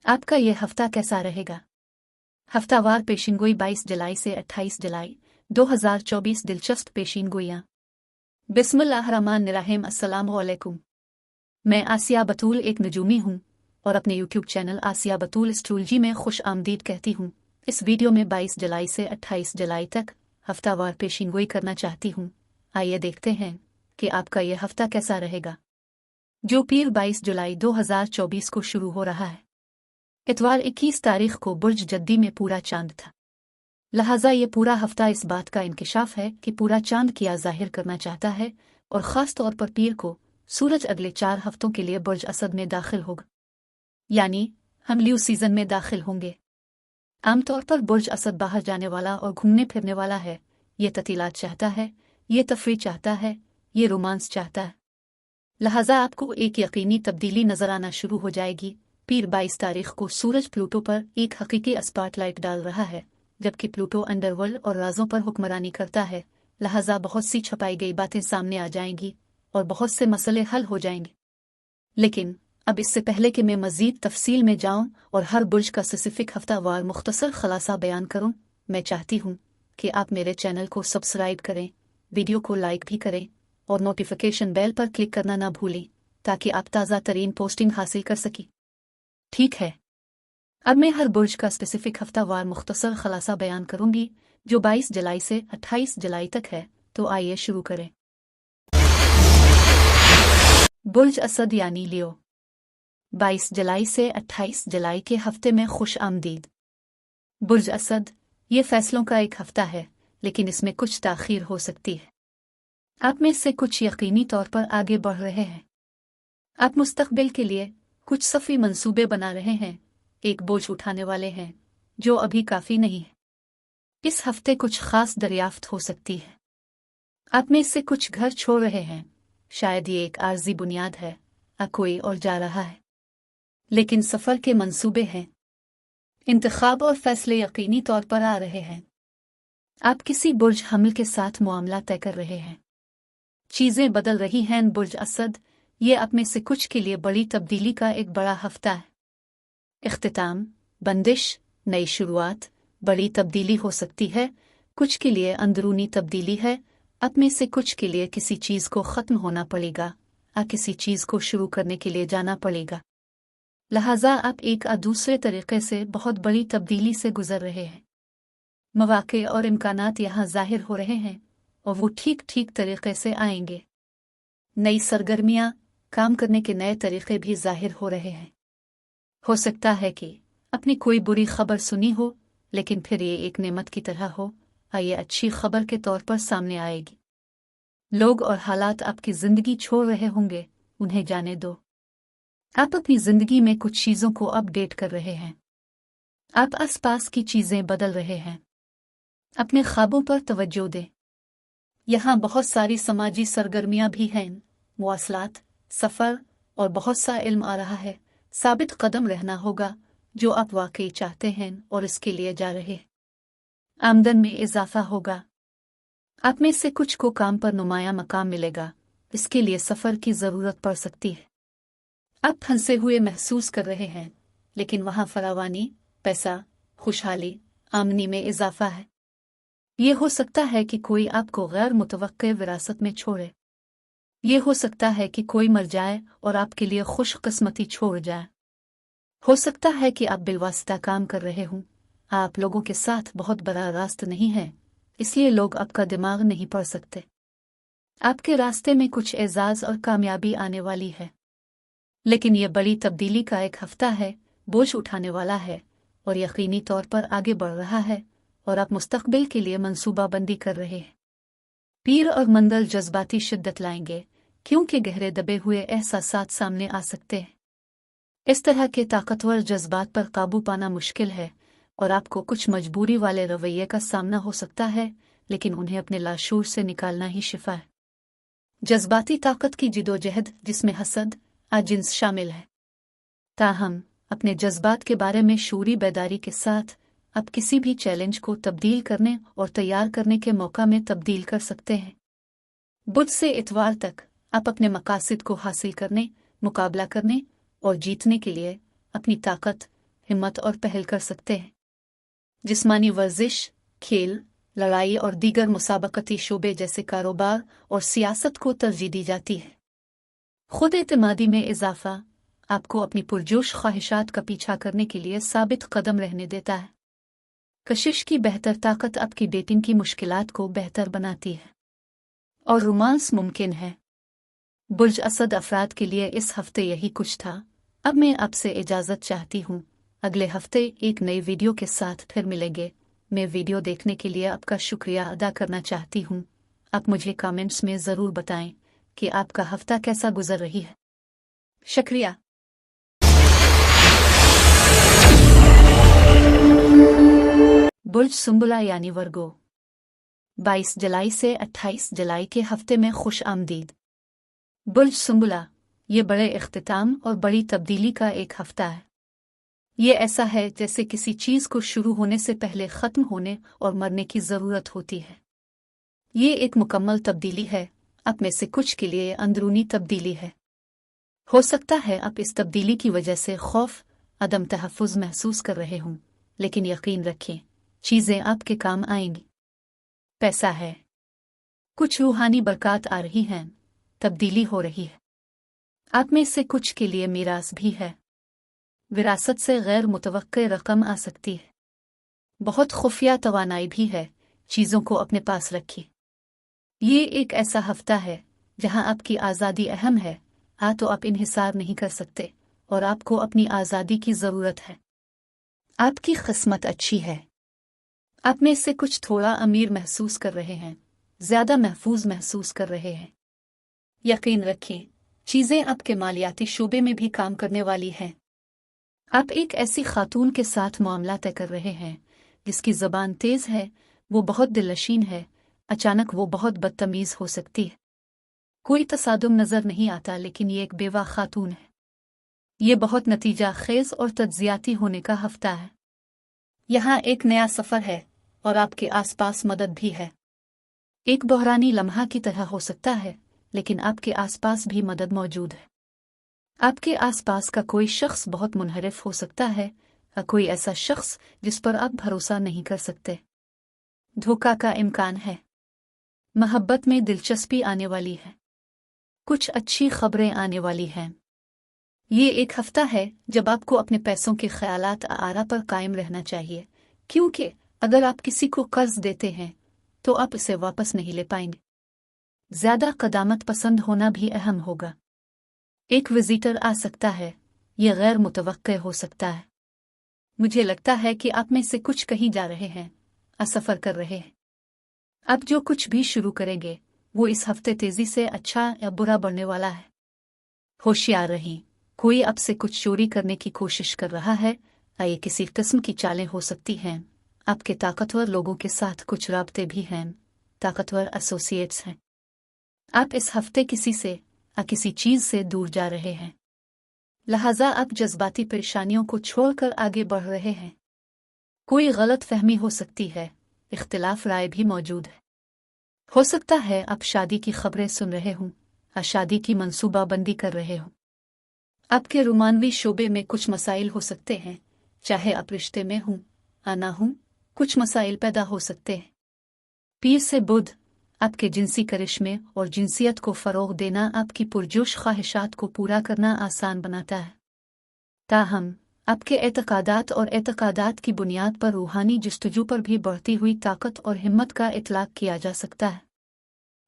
आपका ये हफ्ता कैसा रहेगा? हफ्तावार पेशिनगोई 22 जुलाई से 28 जुलाई 2024 दिलचस्प पेशिनगोइयाँ। बिस्मिल्लाहिर्रहमानिर्रहीम। अस्सलामुअलैकुम। मैं आसिया बतूल एक नजूमी हूँ और अपने यूट्यूब चैनल आसिया बतूल एस्ट्रोलॉजी में खुश आमदीद कहती हूँ। इस वीडियो में 22 जुलाई से 28 जुलाई तक हफ्तावार पेशिनगोई करना चाहती हूँ। आइए देखते हैं कि आपका यह हफ्ता कैसा रहेगा, जो पीर 22 जुलाई 2024 को शुरू हो रहा है। इतवार 21 तारीख को बुर्ज जद्दी में पूरा चांद था, लिहाजा ये पूरा हफ्ता इस बात का इंकिशाफ है कि पूरा चांद क्या जाहिर करना चाहता है, और ख़ास तौर पर पीर को सूरज अगले 4 हफ्तों के लिए बुर्ज असद में दाखिल होगा, यानी हम ल्यू सीज़न में दाखिल होंगे। आमतौर पर बुर्ज असद बाहर जाने वाला और घूमने फिरने वाला है। ये ततीलात चाहता है, ये तफरी चाहता है, ये रोमांस चाहता है। लिहाजा आपको एक यकीनी तब्दीली नजर आना शुरू हो जाएगी। पीर 22 तारीख को सूरज प्लूटो पर एक हकीकी स्पॉटलाइट डाल रहा है, जबकि प्लूटो अंडरवर्ल्ड और राजों पर हुक्मरानी करता है। लिहाजा बहुत सी छपाई गई बातें सामने आ जाएंगी और बहुत से मसले हल हो जाएंगे। लेकिन अब इससे पहले कि मैं मज़ीद तफसील में जाऊं और हर बुर्ज का स्पेसिफिक हफ्तावार मुख्तसर खलासा बयान करूं, मैं चाहती हूं कि आप मेरे चैनल को सब्सक्राइब करें, वीडियो को लाइक भी करें और नोटिफिकेशन बेल पर क्लिक करना ना भूलें, ताकि आप ताज़ा तरीन पोस्टिंग हासिल कर सकें। ठीक है, अब मैं हर बुर्ज का स्पेसिफिक हफ्तावार मुख्तसर खलासा बयान करूंगी, जो 22 जुलाई से 28 जुलाई तक है। तो आइए शुरू करें। बुर्ज असद यानी लियो, 22 जुलाई से 28 जुलाई के हफ्ते में खुश आमदीद। बुर्ज असद ये फैसलों का एक हफ्ता है, लेकिन इसमें कुछ ताख़ीर हो सकती है। आप में से कुछ यकीनी तौर पर आगे बढ़ रहे हैं। आप मुस्तकबिल के लिए कुछ सफ़ी मंसूबे बना रहे हैं, एक बोझ उठाने वाले हैं जो अभी काफ़ी नहीं है। इस हफ्ते कुछ ख़ास दरियाफ्त हो सकती है। आप में से कुछ घर छोड़ रहे हैं, शायद ये एक आर्जी बुनियाद है, कोई और जा रहा है, लेकिन सफ़र के मंसूबे हैं। इंतखाब और फैसले यकीनी तौर पर आ रहे हैं। आप किसी बुर्ज हमिल के साथ मुआमला तय कर रहे हैं। चीज़ें बदल रही हैं। बुर्ज असद ये आप में से कुछ के लिए बड़ी तब्दीली का एक बड़ा हफ्ता है। इख्तिताम, बंदिश, नई शुरुआत, बड़ी तब्दीली हो सकती है। कुछ के लिए अंदरूनी तब्दीली है। आप में से कुछ के लिए किसी चीज़ को ख़त्म होना पड़ेगा, किसी चीज़ को शुरू करने के लिए जाना पड़ेगा। लिहाजा आप एक दूसरे तरीक़े से बहुत बड़ी तब्दीली से गुज़र रहे हैं। मौक़े और इम्कानात यहाँ ज़ाहिर हो रहे हैं और वो ठीक ठीक तरीक़े से आएंगे। नई सरगर्मियाँ, काम करने के नए तरीक़े भी ज़ाहिर हो रहे हैं। हो सकता है कि अपनी कोई बुरी खबर सुनी हो, लेकिन फिर ये एक नेमत की तरह हो, ये अच्छी खबर के तौर पर सामने आएगी। लोग और हालात आपकी ज़िंदगी छोड़ रहे होंगे, उन्हें जाने दो। आप अपनी ज़िंदगी में कुछ चीज़ों को अपडेट कर रहे हैं। आप आसपास की चीज़ें बदल रहे हैं। अपने ख्वाबों पर तवज्जो दें। यहाँ बहुत सारी समाजी सरगर्मियाँ भी हैं, मवासलात, सफ़र और बहुत सा इल्म आ रहा है। साबित कदम रहना होगा जो आप वाकई चाहते हैं और इसके लिए जा रहे हैं। आमदन में इजाफा होगा। आप में से कुछ को काम पर नुमाया मकाम मिलेगा, इसके लिए सफ़र की ज़रूरत पड़ सकती है। आप फंसे हुए महसूस कर रहे हैं, लेकिन वहाँ फरावानी, पैसा, खुशहाली, आमनी में इजाफा है। ये हो सकता है कि कोई आपको गैर मुतवक्के विरासत में छोड़े। ये हो सकता है कि कोई मर जाए और आपके लिए खुशकिस्मती छोड़ जाए। हो सकता है कि आप बिलवास्ता काम कर रहे हों, आप लोगों के साथ बहुत बड़ा रास्त नहीं है, इसलिए लोग आपका दिमाग नहीं पढ़ सकते। आपके रास्ते में कुछ एजाज़ और कामयाबी आने वाली है, लेकिन यह बड़ी तब्दीली का एक हफ्ता है, बोझ उठाने वाला है और यकीनी तौर पर आगे बढ़ रहा है, और आप मुस्तकबिल के लिए मंसूबाबंदी कर रहे हैं। पीर और मंदल जज्बाती शिद्दत लाएंगे, क्योंकि गहरे दबे हुए एहसासात सामने आ सकते हैं। इस तरह के ताकतवर जज्बात पर काबू पाना मुश्किल है और आपको कुछ मजबूरी वाले रवैये का सामना हो सकता है, लेकिन उन्हें अपने लाशूर से निकालना ही शिफा है। जज्बाती ताकत की जिदोजहद जिसमें हसद, जिन्स शामिल है। ताहम अपने जज्बात के बारे में शूरी बेदारी के साथ आप किसी भी चैलेंज को तब्दील करने और तैयार करने के मौका में तब्दील कर सकते हैं। बुध से इतवार तक आप अपने मकासद को हासिल करने, मुकाबला करने और जीतने के लिए अपनी ताकत, हिम्मत और पहल कर सकते हैं। जिस्मानी वर्जिश, खेल, लड़ाई और दीगर मुसाबकती शोबे जैसे कारोबार और सियासत को तरजीह दी जाती है। खुद एतमादी में इजाफा आपको अपनी पुरजोश ख्वाहिशात का पीछा करने के लिए साबित कदम रहने देता है। कशिश की बेहतर ताकत आपकी डेटिंग की मुश्किलात को बेहतर बनाती है और रोमांस मुमकिन है। बुर्ज असद अफराद के लिए इस हफ्ते यही कुछ था। अब मैं आपसे इजाज़त चाहती हूँ। अगले हफ्ते एक नई वीडियो के साथ फिर मिलेंगे। मैं वीडियो देखने के लिए आपका शुक्रिया अदा करना चाहती हूँ। आप मुझे कमेंट्स में ज़रूर बताएं कि आपका हफ्ता कैसा गुजर रही है। शुक्रिया। बुर्ज सुंबला यानी वर्गो, 22 जुलाई से 28 जुलाई के हफ्ते में खुश आमदीद। बुर्ज सुंबला ये बड़े इख्तिताम और बड़ी तब्दीली का एक हफ्ता है। ये ऐसा है जैसे किसी चीज़ को शुरू होने से पहले ख़त्म होने और मरने की ज़रूरत होती है। ये एक मुकम्मल तब्दीली है। आप में से कुछ के लिए अंदरूनी तब्दीली है। हो सकता है आप इस तब्दीली की वजह से खौफ, अदम तहफ़्फ़ुज़ महसूस कर रहे हों, लेकिन यकीन रखें, चीज़ें आपके काम आएंगी। पैसा है, कुछ रूहानी बरक़ात आ रही हैं, तब्दीली हो रही है। आप में से कुछ के लिए मीरास भी है। विरासत से गैर मुतवक्के रकम आ सकती है। बहुत खुफिया तवानाई भी है। चीज़ों को अपने पास रखिए। ये एक ऐसा हफ्ता है जहां आपकी आज़ादी अहम है। तो आप इन्हिसार नहीं कर सकते और आपको अपनी आज़ादी की ज़रूरत है। आपकी किस्मत अच्छी है। आप में से कुछ थोड़ा अमीर महसूस कर रहे हैं, ज़्यादा महफूज महसूस कर रहे हैं। यकीन रखें, चीज़ें आपके मालियाती शोबे में भी काम करने वाली हैं। आप एक ऐसी खातून के साथ मामला तय कर रहे हैं जिसकी ज़बान तेज़ है, वो बहुत दिलनशीन है। अचानक वो बहुत बदतमीज़ हो सकती है। कोई तसादुम नज़र नहीं आता, लेकिन ये एक बेवा खातून है। ये बहुत नतीजा खेज़ और तज्जियाती होने का हफ्ता है। यहाँ एक नया सफ़र है और आपके आसपास मदद भी है। एक बहरानी लम्हा की तरह हो सकता है, लेकिन आपके आसपास भी मदद मौजूद है। आपके आसपास का कोई शख्स बहुत मुनहरिफ हो सकता है, या कोई ऐसा शख्स जिस पर आप भरोसा नहीं कर सकते। धोखा का इम्कान है। मोहब्बत में दिलचस्पी आने वाली है। कुछ अच्छी खबरें आने वाली हैं। ये एक हफ्ता है जब आपको अपने पैसों के ख्यालात आरा पर कायम रहना चाहिए, क्योंकि अगर आप किसी को कर्ज देते हैं तो आप इसे वापस नहीं ले पाएंगे। ज़्यादा कदामत पसंद होना भी अहम होगा। एक विजिटर आ सकता है। यह गैर मुतवक्के हो सकता है। मुझे लगता है कि आप में से कुछ कहीं जा रहे हैं, सफ़र कर रहे हैं। आप जो कुछ भी शुरू करेंगे वो इस हफ्ते तेज़ी से अच्छा या बुरा बढ़ने वाला है। होशियार रहें, कोई आपसे कुछ चोरी करने की कोशिश कर रहा है। ये किसी किस्म की चालें हो सकती हैं। आपके ताकतवर लोगों के साथ कुछ राब्ते भी हैं, ताकतवर एसोसिएट्स हैं। आप इस हफ्ते किसी से या किसी चीज़ से दूर जा रहे हैं, लिहाजा आप जज्बाती परेशानियों को छोड़कर आगे बढ़ रहे हैं। कोई गलत फहमी हो सकती है, इख्तिलाफ राय भी मौजूद है। हो सकता है आप शादी की खबरें सुन रहे हों या शादी की मंसूबाबंदी कर रहे हों। आपके रोमानवी शोबे में कुछ मसाइल हो सकते हैं, चाहे आप रिश्ते में हों या ना हों, कुछ मसाइल पैदा हो सकते हैं। पीर से बुध आपके जिनसी करिश्मे और जिनसियत को फ़रोग़ देना आपकी पुरजोश ख्वाहिशात को पूरा करना आसान बनाता है। ताहम आपके एतक़ादात और एतक़ादात की बुनियाद पर रूहानी जस्तजू पर भी बढ़ती हुई ताकत और हिम्मत का इतलाक़ किया जा सकता है।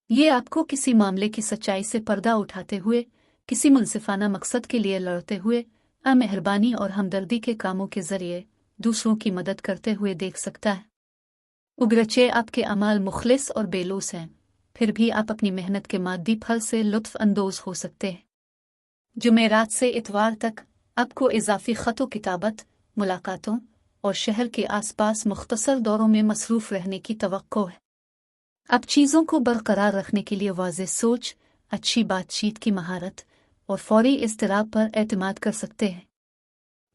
ये आपको किसी मामले की सच्चाई से पर्दा उठाते हुए, किसी मुनसिफ़ाना मकसद के लिए लड़ते हुए, मेहरबानी और हमदर्दी के कामों के ज़रिए दूसरों की मदद करते हुए देख सकता है। उगरचे आपके अमाल मुखलिस और बेलूस हैं, फिर भी आप अपनी मेहनत के मादी फल से लुत्फ़ अंदोज़ हो सकते हैं। जुमेरात से इतवार तक आपको इजाफ़ी ख़त व किताबत, मुलाकातों और शहर के आसपास मुख्तसर दौरों में मसरूफ़ रहने की तवक्को है। आप चीज़ों को बरकरार रखने के लिए वाज़ेह सोच, अच्छी बातचीत की महारत और फ़ौरी इज़्तिराब पर एतमाद कर सकते हैं।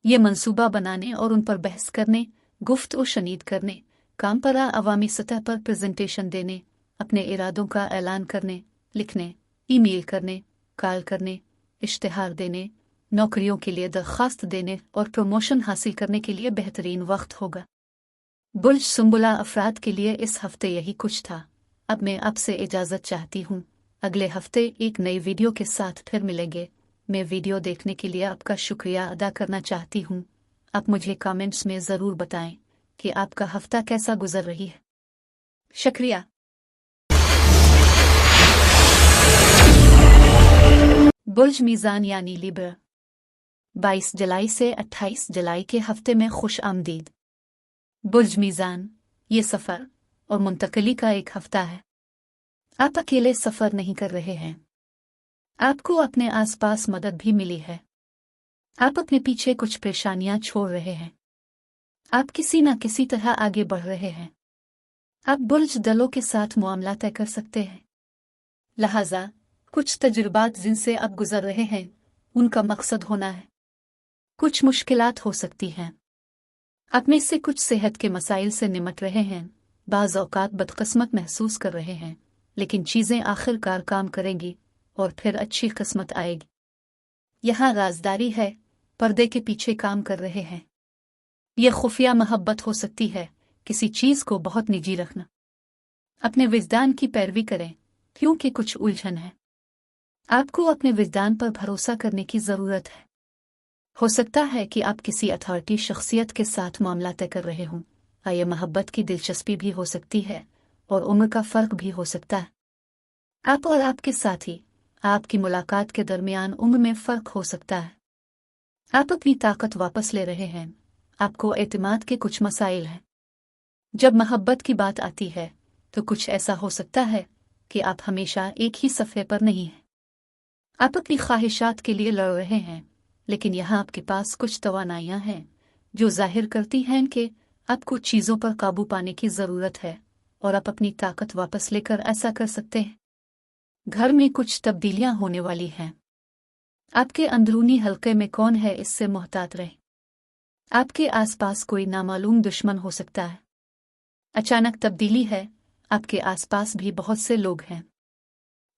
ये मंसूबा बनाने और उन पर बहस करने, गुफ्त व शनीद करने, काम पर अवामी सतह पर प्रेजेंटेशन देने, अपने इरादों का ऐलान करने, लिखने, ईमेल करने, कॉल करने, इश्तिहार देने, नौकरियों के लिए दरख्वास्त देने और प्रमोशन हासिल करने के लिए बेहतरीन वक्त होगा। बुर्ज सुंबुला अफराद के लिए इस हफ्ते यही कुछ था। अब मैं आपसे इजाज़त चाहती हूँ। अगले हफ्ते एक नई वीडियो के साथ फिर मिलेंगे। मैं वीडियो देखने के लिए आपका शुक्रिया अदा करना चाहती हूँ। आप मुझे कमेंट्स में ज़रूर बताएं कि आपका हफ्ता कैसा गुजर रही है। शुक्रिया। बुर्ज मीज़ान यानी लिब्रा, 22 जुलाई से 28 जुलाई के हफ्ते में खुश आमदीद। बुर्ज मीज़ान, ये सफ़र और मुंतकली का एक हफ्ता है। आप अकेले सफ़र नहीं कर रहे हैं। आपको अपने आसपास मदद भी मिली है। आप अपने पीछे कुछ परेशानियां छोड़ रहे हैं। आप किसी न किसी तरह आगे बढ़ रहे हैं। आप बुर्ज दलों के साथ मामला तय कर सकते हैं। लिहाजा कुछ तजुर्बात जिनसे आप गुजर रहे हैं उनका मकसद होना है। कुछ मुश्किलात हो सकती हैं। आप में से कुछ सेहत के मसाइल से निमट रहे हैं। बाज़ औक़ात बदकिस्मत महसूस कर रहे हैं, लेकिन चीज़ें आखिरकार काम करेंगी और फिर अच्छी किस्मत आएगी। यहाँ राजदारी है, पर्दे के पीछे काम कर रहे हैं। यह खुफिया मोहब्बत हो सकती है, किसी चीज़ को बहुत निजी रखना। अपने विजदान की पैरवी करें, क्योंकि कुछ उलझन है। आपको अपने विजदान पर भरोसा करने की ज़रूरत है। हो सकता है कि आप किसी अथॉरिटी शख्सियत के साथ मामला तय कर रहे हों। ये मोहब्बत की दिलचस्पी भी हो सकती है और उम्र का फ़र्क भी हो सकता है। आप और आपके साथी, आपकी मुलाकात के दरमियान उम्र में फ़र्क हो सकता है। आप अपनी ताकत वापस ले रहे हैं। आपको एतमाद के कुछ मसाइल हैं। जब मोहब्बत की बात आती है तो कुछ ऐसा हो सकता है कि आप हमेशा एक ही सफ़े पर नहीं हैं। आप अपनी ख्वाहिशात के लिए लड़ रहे हैं, लेकिन यहाँ आपके पास कुछ तवानाइयाँ हैं जो जाहिर करती हैं कि आपको चीज़ों पर काबू पाने की ज़रूरत है और आप अपनी ताकत वापस लेकर ऐसा कर सकते हैं। घर में कुछ तब्दीलियाँ होने वाली हैं। आपके अंदरूनी हलके में कौन है, इससे मुहतात रहें। आपके आसपास कोई नामालूम दुश्मन हो सकता है। अचानक तब्दीली है। आपके आसपास भी बहुत से लोग हैं।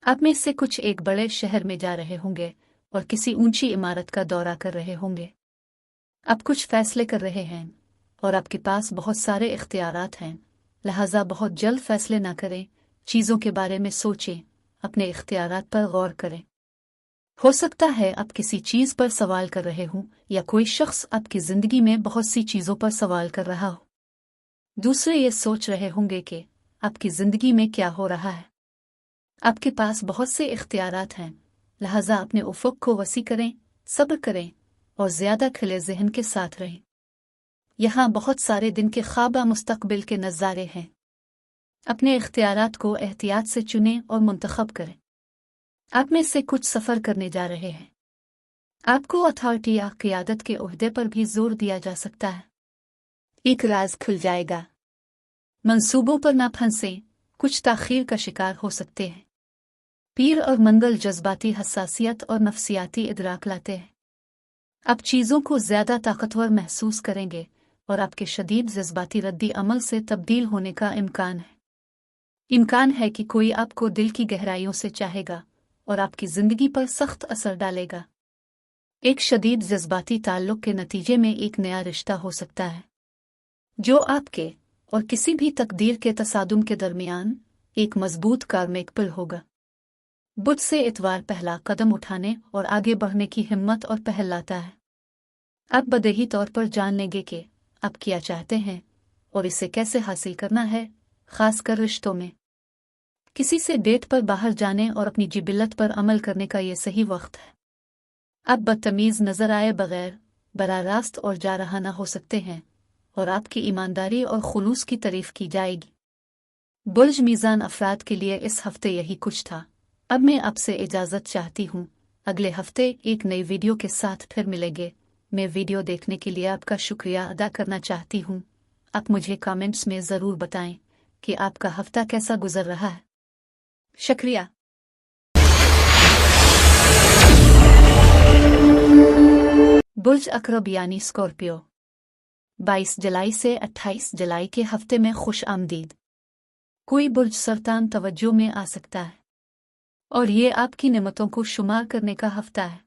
आप में से कुछ एक बड़े शहर में जा रहे होंगे और किसी ऊंची इमारत का दौरा कर रहे होंगे। आप कुछ फैसले कर रहे हैं और आपके पास बहुत सारे इख्तियारात हैं। लिहाजा बहुत जल्द फैसले ना करें। चीज़ों के बारे में सोचें, अपने इख्तियारात पर गौर करें। हो सकता है आप किसी चीज़ पर सवाल कर रहे हों या कोई शख्स आपकी ज़िंदगी में बहुत सी चीज़ों पर सवाल कर रहा हो। दूसरे ये सोच रहे होंगे कि आपकी ज़िंदगी में क्या हो रहा है। आपके पास बहुत से इख्तियारात हैं, लिहाजा अपने उफ़ुक़ को वसी करें, सब्र करें और ज़्यादा खुले ज़हन के साथ रहें। यहाँ बहुत सारे दिन के ख्वाबा मुस्तक़बिल के नज़ारे हैं। अपने इख्तियारात को एहतियात से चुनें और मुंतखब करें। आप में से कुछ सफ़र करने जा रहे हैं। आपको अथॉरिटी या क़ियादत के ओहदे पर भी जोर दिया जा सकता है। एक राज खुल जाएगा। मंसूबों पर ना फंसें, कुछ ताख़ीर का शिकार हो सकते हैं। पीर और मंगल जज्बाती हसासियत और नफ्सियाती इदराक लाते हैं। आप चीज़ों को ज़्यादा ताकतवर महसूस करेंगे और आपके शदीद जज्बाती रद्दी अमल से तब्दील होने का इम्कान है कि कोई आपको दिल की गहराइयों से चाहेगा और आपकी ज़िंदगी पर सख्त असर डालेगा। एक शदीद जज्बाती ताल्लुक़ के नतीजे में एक नया रिश्ता हो सकता है जो आपके और किसी भी तकदीर के तसादुम के दरमियान एक मजबूत कार्मिक पुल होगा। बुध से इतवार पहला कदम उठाने और आगे बढ़ने की हिम्मत और पहल लाता है। आप बदही तौर पर जान लेंगे कि आप क्या चाहते हैं और इसे कैसे हासिल करना है, खासकर रिश्तों में। किसी से डेट पर बाहर जाने और अपनी जिबिलत पर अमल करने का ये सही वक्त है। आप बदतमीज़ नजर आए बगैर बराह रास्त और जा रहा ना हो सकते हैं और आपकी ईमानदारी और खुलूस की तारीफ की जाएगी। बुर्ज मीज़ान अफराद के लिए इस हफ्ते यही कुछ था। अब मैं आपसे इजाज़त चाहती हूँ। अगले हफ्ते एक नई वीडियो के साथ फिर मिलेंगे। मैं वीडियो देखने के लिए आपका शुक्रिया अदा करना चाहती हूँ। आप मुझे कमेंट्स में ज़रूर बताएं कि आपका हफ्ता कैसा गुजर रहा है। शुक्रिया। बुर्ज अक़रब यानी स्कॉर्पियो, 22 जुलाई से 28 जुलाई के हफ्ते में खुश आमदीद। कोई बुर्ज सरतान तवज्जो में आ सकता है और ये आपकी नेमतों को शुमार करने का हफ्ता है।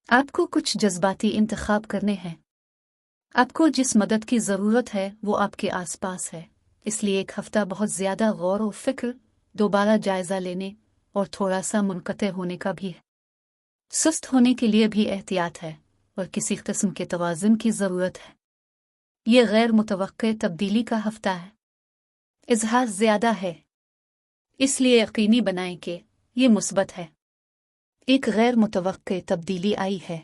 आपको कुछ जज्बाती इंतखाब करने हैं। आपको जिस मदद की ज़रूरत है वो आपके आसपास है, इसलिए एक हफ्ता बहुत ज़्यादा गौर और फिक्र, दोबारा जायज़ा लेने और थोड़ा सा मुनक़ते होने का भी है। सुस्त होने के लिए भी एहतियात है और किसी किस्म के तवाज़ुन की ज़रूरत है। ये गैर मुतवक्के तब्दीली का हफ्ता है। इजहार ज़्यादा है, इसलिए यकीनी बनाएं कि ये मुस्बत है। एक गैर मुतवक्के तब्दीली आई है।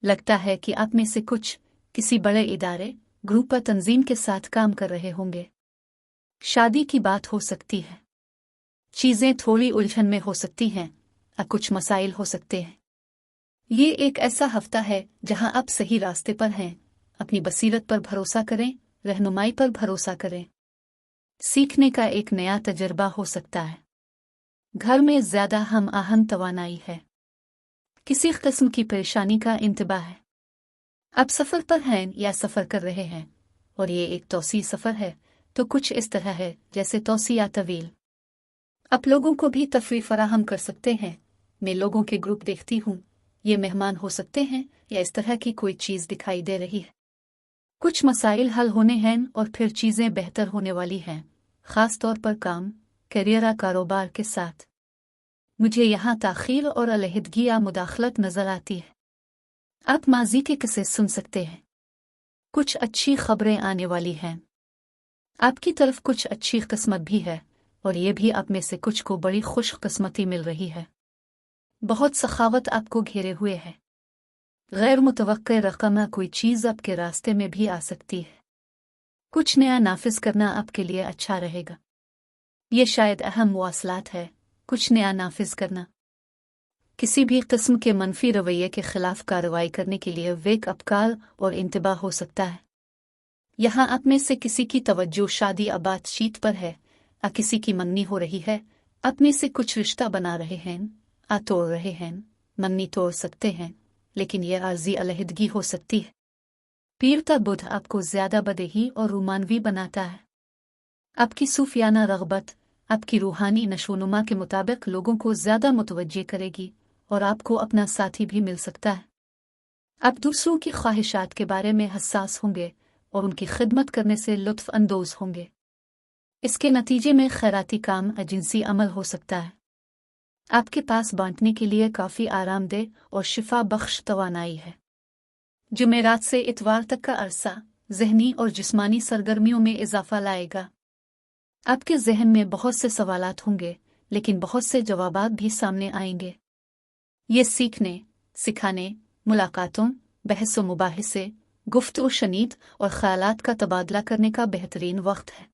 लगता है कि आप में से कुछ किसी बड़े इदारे, ग्रुप या तंजीम के साथ काम कर रहे होंगे। शादी की बात हो सकती है। चीज़ें थोड़ी उलझन में हो सकती हैं, कुछ मसाइल हो सकते हैं। ये एक ऐसा हफ्ता है जहां आप सही रास्ते पर हैं। अपनी बसीरत पर भरोसा करें, रहनुमाई पर भरोसा करें। सीखने का एक नया तजर्बा हो सकता है। घर में ज़्यादा हम आहम तवानाई है। किसी किस्म की परेशानी का इंतबाह है। आप सफ़र पर हैं या सफ़र कर रहे हैं और ये एक तौसी सफ़र है, तो कुछ इस तरह है जैसे तौसी या तवील। आप लोगों को भी तफरीह फराहम कर सकते हैं। मैं लोगों के ग्रुप देखती हूँ, ये मेहमान हो सकते हैं या इस तरह की कोई चीज़ दिखाई दे रही है। कुछ मसाइल हल होने हैं और फिर चीज़ें बेहतर होने वाली हैं, ख़ास तौर पर काम, करियर या कारोबार के साथ। मुझे यहाँ ताख़ीर और अलहदगी या मुदाखलत नज़र आती है। आप माजी के किस्से सुन सकते हैं। कुछ अच्छी खबरें आने वाली हैं। आपकी तरफ कुछ अच्छी किस्मत भी है और ये भी आप में से कुछ को बड़ी खुशकिस्मती मिल रही है। बहुत सखावत आपको घेरे हुए है। गैर मुतवक्के रकम या कोई चीज़ आपके रास्ते में भी आ सकती है। कुछ नया नाफिज करना आपके लिए अच्छा रहेगा। ये शायद अहम मवासलात है, कुछ नया नाफिज करना। किसी भी किस्म के मनफी रवैये के खिलाफ कार्रवाई करने के लिए वेक अपकार और इंतबाह हो सकता है। यहाँ आप में से किसी की तवज्जो शादी या बातचीत पर है, या किसी की मंगनी हो रही है। आप में से कुछ रिश्ता बना रहे हैं, तोड़ रहे हैं, मंगनी तोड़ सकते हैं, लेकिन यह आर्जी अलहदगी हो सकती है। पीरता बुध आपको ज़्यादा बदेही और रोमानवी बनाता है। आपकी सूफियाना रग़बत आपकी रूहानी नशोनुमा के मुताबिक लोगों को ज़्यादा मुतवज्जे करेगी और आपको अपना साथी भी मिल सकता है। आप दूसरों की ख्वाहिशात के बारे में हसास होंगे और उनकी खिदमत करने से लुत्फ़ अंदोज़ होंगे। इसके नतीजे में खैराती काम या जिनसी अमल हो सकता है। आपके पास बांटने के लिए काफ़ी आरामदेह और शिफा बख्श तवानाई है। जुमेरात से इतवार तक का अरसा ज़हनी और जिस्मानी सरगर्मियों में इजाफा लाएगा। आपके जहन में बहुत से सवालात होंगे, लेकिन बहुत से जवाबात भी सामने आएंगे। ये सीखने, सिखाने, मुलाकातों, बहस व मुबाहिसे, गुफ्तगू शनीद और ख़यालात का तबादला करने का बेहतरीन वक्त है।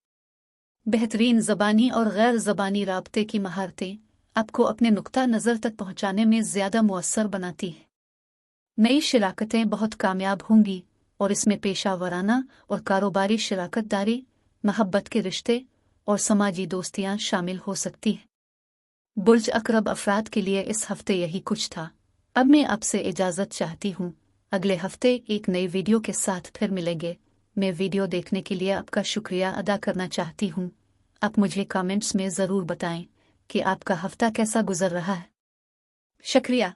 बेहतरीन ज़बानी और गैर ज़बानी राब्ते की महारतें आपको अपने नुक्ता नज़र तक पहुँचाने में ज़्यादा मुअस्सर बनाती हैं। नई शराकतें बहुत कामयाब होंगी और इसमें पेशा वराना और कारोबारी शराकतदारी, महब्बत के रिश्ते और समाजी दोस्तियाँ शामिल हो सकती हैं। बुर्ज अकरब अफराद के लिए इस हफ्ते यही कुछ था। अब मैं आपसे इजाज़त चाहती हूँ। अगले हफ्ते एक नई वीडियो के साथ फिर मिलेंगे। मैं वीडियो देखने के लिए आपका शुक्रिया अदा करना चाहती हूँ। आप मुझे कमेंट्स में ज़रूर बताएं कि आपका हफ्ता कैसा गुजर रहा है। शुक्रिया।